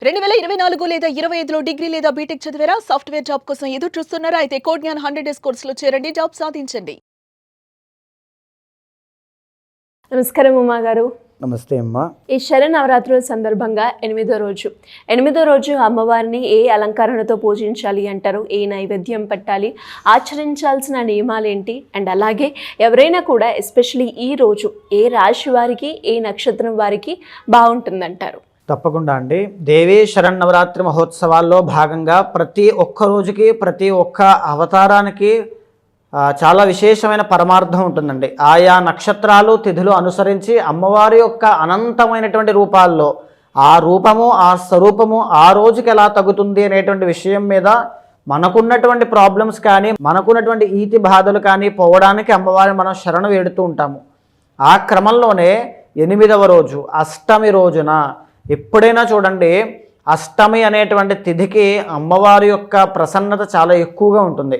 2024 లేదా 25లో డిగ్రీ లేదా బీటెక్ చదివారా? సాఫ్ట్‌వేర్ జాబ్ కోసం ఎదురు చూస్తున్నారా? అయితే కోడ్ జ్ఞాన్ 100 డేస్ కోర్సులో చేరండి, జాబ్ సాధించండి. నమస్కారం ఉమా గారు. నమస్తే అమ్మా. ఈ శరన్నవరాత్రుల సందర్భంగా ఎనిమిదో రోజు అమ్మవారిని ఏ అలంకరణతో పూజించాలి అంటారు? ఏ నైవేద్యం పెట్టాలి? ఆచరించాల్సిన నియమాలేంటి? అండ్ అలాగే ఎవరైనా కూడా ఎస్పెషలీ ఈ రోజు ఏ రాశి వారికి, ఏ నక్షత్రం వారికి బాగుంటుందంటారు? తప్పకుండా అండి. దేవీ శరన్నవరాత్రి మహోత్సవాల్లో భాగంగా ప్రతి ఒక్క రోజుకి, ప్రతి ఒక్క అవతారానికి చాలా విశేషమైన పరమార్థం ఉంటుందండి. ఆయా నక్షత్రాలు, తిథులు అనుసరించి అమ్మవారి యొక్క అనంతమైనటువంటి రూపాల్లో ఆ రూపము, ఆ స్వరూపము ఆ రోజుకి ఎలా తగ్గుతుంది అనేటువంటి విషయం మీద మనకున్నటువంటి ప్రాబ్లమ్స్ కానీ, మనకున్నటువంటి ఈతి బాధలు కానీ పోవడానికి అమ్మవారిని మనం శరణు వేడుతూ ఉంటాము. ఆ క్రమంలోనే 8వ రోజు అష్టమి రోజున ఎప్పుడైనా చూడండి, అష్టమి అనేటువంటి తిథికి అమ్మవారి యొక్క ప్రసన్నత చాలా ఎక్కువగా ఉంటుంది.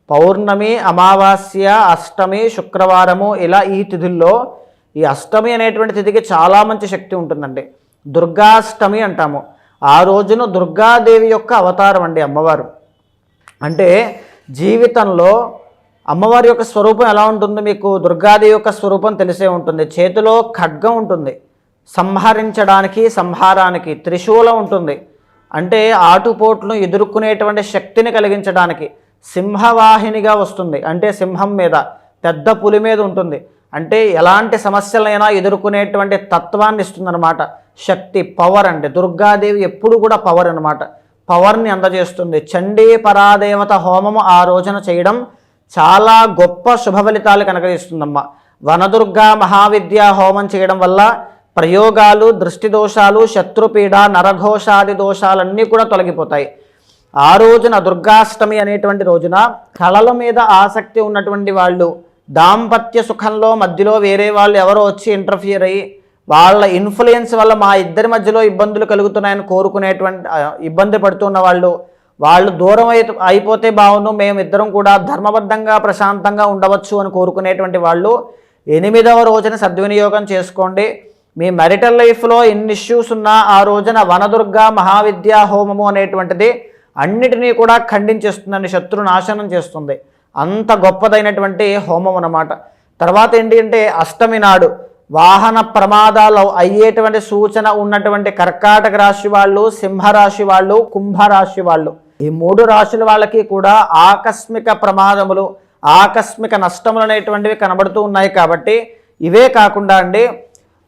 పౌర్ణమి, అమావాస్య, అష్టమి, శుక్రవారము ఇలా ఈ తిథుల్లో ఈ అష్టమి అనేటువంటి తిథికి చాలా మంచి శక్తి ఉంటుందండి. దుర్గాష్టమి అంటాము. ఆ రోజున దుర్గాదేవి యొక్క అవతారం అండి అమ్మవారు. అంటే జీవితంలో అమ్మవారి యొక్క స్వరూపం ఎలా ఉంటుంది? మీకు దుర్గాదేవి యొక్క స్వరూపం తెలిసే ఉంటుంది. చేతిలో ఖడ్గం ఉంటుంది, సంహరించడానికి, సంహారానికి త్రిశూలం ఉంటుంది, అంటే ఆటుపోట్లను ఎదుర్కొనేటువంటి శక్తిని కలిగించడానికి. సింహవాహినిగా వస్తుంది, అంటే సింహం మీద, పెద్ద పులి మీద ఉంటుంది, అంటే ఎలాంటి సమస్యలైనా ఎదుర్కొనేటువంటి తత్వాన్ని ఇస్తుందన్నమాట. శక్తి, పవర్ అండి. దుర్గాదేవి ఎప్పుడు కూడా పవర్ అన్నమాట, పవర్ని అందజేస్తుంది. చండీ పరాదేవత హోమము ఆ రోజున చేయడం చాలా గొప్ప శుభ ఫలితాలు కనుగరిస్తుందమ్మ. వనదుర్గా మహావిద్యా హోమం చేయడం వల్ల ప్రయోగాలు, దృష్టి దోషాలు, శత్రుపీడ, నరఘోషాది దోషాలన్నీ కూడా తొలగిపోతాయి. ఆ రోజున దుర్గాష్టమి అనేటువంటి రోజున కళల మీద ఆసక్తి ఉన్నటువంటి వాళ్ళు, దాంపత్య సుఖంలో మధ్యలో వేరే వాళ్ళు ఎవరో వచ్చి ఇంటర్ఫియర్ అయ్యి వాళ్ళ ఇన్ఫ్లుయెన్స్ వల్ల మా ఇద్దరి మధ్యలో ఇబ్బందులు కలుగుతున్నాయని కోరుకునేటువంటి ఇబ్బంది పడుతున్న వాళ్ళు దూరం అయిపోతే బాగును, మేమిద్దరం కూడా ధర్మబద్ధంగా ప్రశాంతంగా ఉండవచ్చు అని కోరుకునేటువంటి వాళ్ళు 8వ రోజున సద్వినియోగం చేసుకోండి. మీ మ్యారిటల్ లైఫ్లో ఎన్ని ఇష్యూస్ ఉన్నా ఆ రోజున వనదుర్గా మహావిద్యా హోమము అనేటువంటిది అన్నిటినీ కూడా ఖండించేస్తుందండి, శత్రు నాశనం చేస్తుంది. అంత గొప్పదైనటువంటి హోమం అన్నమాట. తర్వాత ఏంటి అంటే అష్టమి నాడు వాహన ప్రమాదాలు అయ్యేటువంటి సూచన ఉన్నటువంటి కర్కాటక రాశి వాళ్ళు, సింహరాశి వాళ్ళు, కుంభరాశి వాళ్ళు, ఈ 3 రాశుల వాళ్ళకి కూడా ఆకస్మిక ప్రమాదములు, ఆకస్మిక నష్టములు అనేటువంటివి కనబడుతూ ఉన్నాయి. కాబట్టి ఇవే కాకుండా అండి,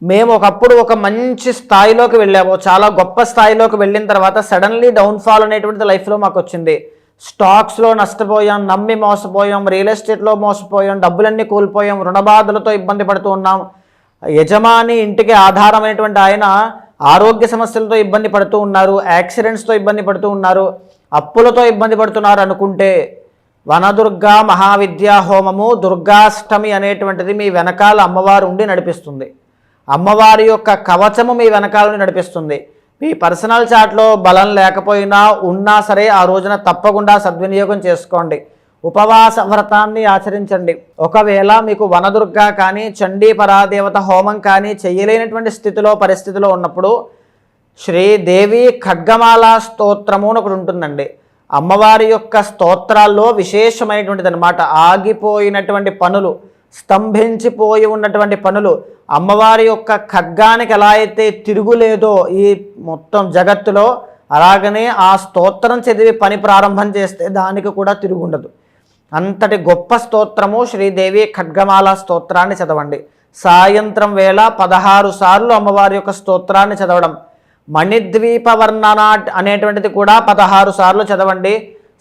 మేము ఒకప్పుడు ఒక మంచి స్థాయిలోకి వెళ్ళాము, చాలా గొప్ప స్థాయిలోకి వెళ్ళిన తర్వాత సడన్లీ డౌన్ఫాల్ అనేటువంటిది లైఫ్లో మాకు వచ్చింది. స్టాక్స్లో నష్టపోయాం, నమ్మి మోసపోయాం, రియల్ ఎస్టేట్లో మోసపోయాం, డబ్బులన్నీ కోల్పోయాం, రుణబాధలతో ఇబ్బంది పడుతూ ఉన్నాం, యజమాని ఇంటికి ఆధారమైనటువంటి ఆయన ఆరోగ్య సమస్యలతో ఇబ్బంది పడుతూ ఉన్నారు, యాక్సిడెంట్స్తో ఇబ్బంది పడుతూ ఉన్నారు, అప్పులతో ఇబ్బంది పడుతున్నారు అనుకుంటే వనదుర్గా మహావిద్యా హోమము, దుర్గాష్టమి అనేటువంటిది మీ వెనకాల అమ్మవారు ఉండి నడిపిస్తుంది. అమ్మవారి యొక్క కవచము మీ వెనకాలని నడిపిస్తుంది. మీ పర్సనల్ చాట్లో బలం లేకపోయినా ఉన్నా సరే ఆ రోజున తప్పకుండా సద్వినియోగం చేసుకోండి. ఉపవాస వ్రతాన్ని ఆచరించండి. ఒకవేళ మీకు వనదుర్గా కానీ, చండీ పరాదేవత హోమం కానీ చేయలేనటువంటి పరిస్థితిలో ఉన్నప్పుడు శ్రీదేవి ఖడ్గమాల స్తోత్రము అని ఒకటి ఉంటుందండి. అమ్మవారి యొక్క స్తోత్రాల్లో విశేషమైనటువంటిది అనమాట. ఆగిపోయినటువంటి పనులు, స్తంభించిపోయి ఉన్నటువంటి పనులు, అమ్మవారి యొక్క ఖడ్గానికి ఎలా అయితే తిరుగులేదో ఈ మొత్తం జగత్తులో, అలాగనే ఆ స్తోత్రం చదివి పని ప్రారంభం చేస్తే దానికి కూడా తిరుగుండదు. అంతటి గొప్ప స్తోత్రము శ్రీదేవి ఖడ్గమాల స్తోత్రాన్ని చదవండి. సాయంత్రం వేళ 16 సార్లు అమ్మవారి యొక్క స్తోత్రాన్ని చదవడం. మణిద్వీప వర్ణన అనేటువంటిది కూడా 16 సార్లు చదవండి.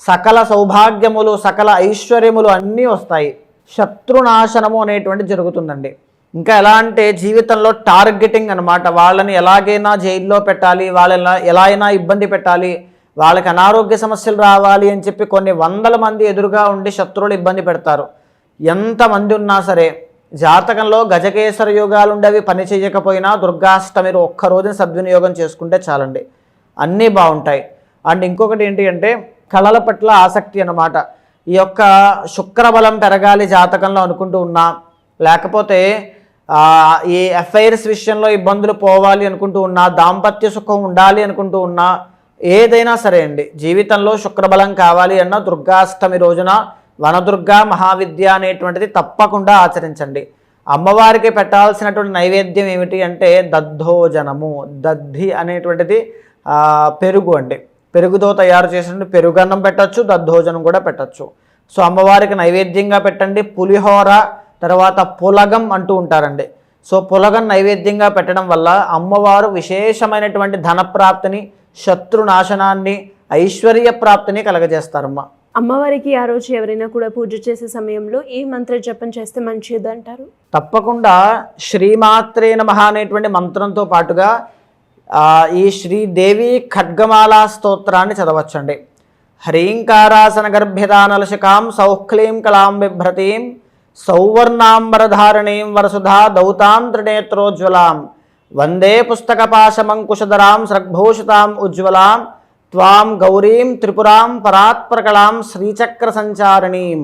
సకల సౌభాగ్యములు, సకల ఐశ్వర్యములు అన్నీ వస్తాయి. శత్రునాశనము అనేటువంటిది జరుగుతుందండి. ఇంకా ఎలా అంటే జీవితంలో టార్గెటింగ్ అనమాట. వాళ్ళని ఎలాగైనా జైల్లో పెట్టాలి, వాళ్ళని ఎలా అయినా ఇబ్బంది పెట్టాలి, వాళ్ళకి అనారోగ్య సమస్యలు రావాలి అని చెప్పి కొన్ని వందల మంది ఎదురుగా ఉండి శత్రువులు ఇబ్బంది పెడతారు. ఎంతమంది ఉన్నా సరే జాతకంలో గజకేసర యోగాలు ఉండేవి పని చేయకపోయినా దుర్గాష్టమి ఒక్కరోజున సద్వినియోగం చేసుకుంటే చాలండి, అన్నీ బాగుంటాయి. అండ్ ఇంకొకటి ఏంటి అంటే కళల పట్ల ఆసక్తి అన్నమాట. ఈ యొక్క శుక్రబలం పెరగాలి జాతకంలో అనుకుంటూ ఉన్నా, లేకపోతే ఈ అఫైర్స్ విషయంలో ఇబ్బందులు పోవాలి అనుకుంటూ ఉన్నా, దాంపత్య సుఖం ఉండాలి అనుకుంటూ ఉన్నా, ఏదైనా సరే అండి, జీవితంలో శుక్రబలం కావాలి అన్న దుర్గాష్టమి రోజున వనదుర్గా మహావిద్య అనేటువంటిది తప్పకుండా ఆచరించండి. అమ్మవారికి పెట్టాల్సినటువంటి నైవేద్యం ఏమిటి అంటే దద్దోజనము. దద్ధి అనేటువంటిది పెరుగు అండి. పెరుగుతో తయారు చేసిన పెరుగన్నం పెట్టచ్చు, దద్దోజనం కూడా పెట్టచ్చు. సో అమ్మవారికి నైవేద్యంగా పెట్టండి. పులిహోర, తర్వాత పులగం అంటూ ఉంటారండి. సో పులగం నైవేద్యంగా పెట్టడం వల్ల అమ్మవారు విశేషమైనటువంటి ధనప్రాప్తిని, శత్రునాశనాన్ని, ఐశ్వర్య ప్రాప్తిని కలగజేస్తారమ్మ. అమ్మవారికి ఆ రోజు ఎవరైనా కూడా పూజ చేసే సమయంలో ఏ మంత్ర జపం చేస్తే మంచిది అంటారు? తప్పకుండా శ్రీమాత్రే నమః అనేటువంటి మంత్రంతో పాటుగా ఈ శ్రీదేవి ఖడ్గమాలా స్తోత్రాన్ని చదవచ్చండి. హ్రీంకారాసన గర్భిదానలశకాం సౌక్లీం కళాం బిభ్రతీం సౌవర్ణాంబరధారణీం వరసుధా దౌతాం త్రినేత్రోజ్వలాం వందే పుస్తకపాశమంకుశధరాం సృగ్భూషితాం ఉజ్వలాం త్వాం గౌరీం త్రిపురాం పరాత్పరకళాం శ్రీచక్ర సంచారిణీం.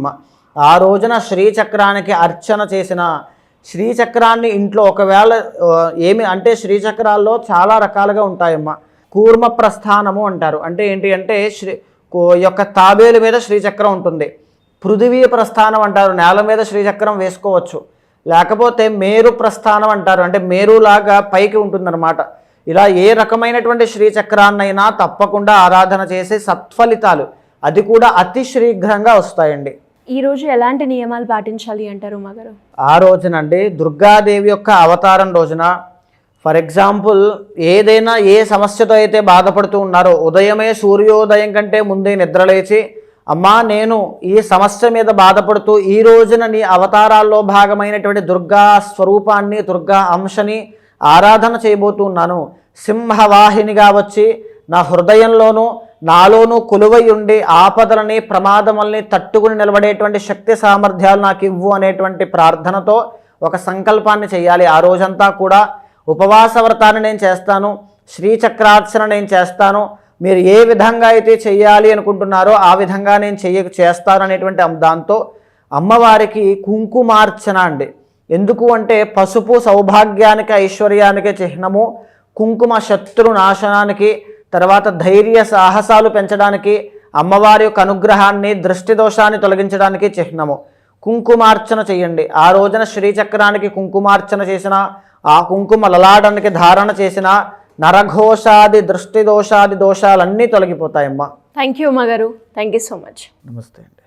ఆ రోజున శ్రీచక్రానికి అర్చన చేసిన, శ్రీచక్రాన్ని ఇంట్లో ఒకవేళ అంటే శ్రీచక్రాల్లో చాలా రకాలుగా ఉంటాయమ్మ. కూర్మ ప్రస్థానము అంటారు. అంటే ఏంటి అంటే యొక్క తాబేలు మీద శ్రీచక్రం ఉంటుంది. పృథివీ ప్రస్థానం అంటారు, నేల మీద శ్రీచక్రం వేసుకోవచ్చు. లేకపోతే మేరు ప్రస్థానం అంటారు, అంటే మేరులాగా పైకి ఉంటుందన్నమాట. ఇలా ఏ రకమైనటువంటి శ్రీచక్రాన్నైనా తప్పకుండా ఆరాధన చేసి సత్ఫలితాలు అది కూడా అతి శీఘ్రంగా వస్తాయండి. ఈ రోజు ఎలాంటి నియమాలు పాటించాలి అంటారు ఉమాగారు? ఆ రోజునండి దుర్గాదేవి యొక్క అవతారం రోజున, ఫర్ ఎగ్జాంపుల్ ఏదైనా ఏ సమస్యతో అయితే బాధపడుతూ ఉన్నారో ఉదయమే సూర్యోదయం కంటే ముందే నిద్రలేచి, అమ్మా నేను ఈ సమస్య మీద బాధపడుతూ ఈ రోజున నీ అవతారాల్లో భాగమైనటువంటి దుర్గా స్వరూపాన్ని, దుర్గా అంశని ఆరాధన చేయబోతున్నాను. సింహవాహినిగా వచ్చి నా హృదయంలోనూ నాలోనూ కొలువై ఉండి ఆపదలని, ప్రమాదముల్ని తట్టుకుని నిలబడేటువంటి శక్తి సామర్థ్యాలు నాకు ఇవ్వు అనేటువంటి ప్రార్థనతో ఒక సంకల్పాన్ని చేయాలి. ఆ రోజంతా కూడా ఉపవాస వ్రతాన్ని నేను చేస్తాను, శ్రీచక్రార్చన నేను చేస్తాను, మీరు ఏ విధంగా అయితే చేయాలి అనుకుంటున్నారో ఆ విధంగా నేను చేస్తాను అనేటువంటి దాంతో అమ్మవారికి కుంకుమార్చన అండి. ఎందుకు అంటే పసుపు సౌభాగ్యానికి, ఐశ్వర్యానికి చిహ్నము. కుంకుమ శత్రు నాశనానికి, తర్వాత ధైర్య సాహసాలు పెంచడానికి, అమ్మవారి యొక్క అనుగ్రహాన్ని, దృష్టి దోషాన్ని తొలగించడానికి చిహ్నము. కుంకుమార్చన చేయండి. ఆ రోజున శ్రీచక్రానికి కుంకుమార్చన చేసిన, ఆ కుంకుమ లలాడానికి ధారణ చేసిన నరఘోషాది, దృష్టి దోషాది దోషాలన్నీ తొలగిపోతాయమ్మా. థ్యాంక్ యూ ఉమాగారు. Thank you so much. నమస్తే అండి.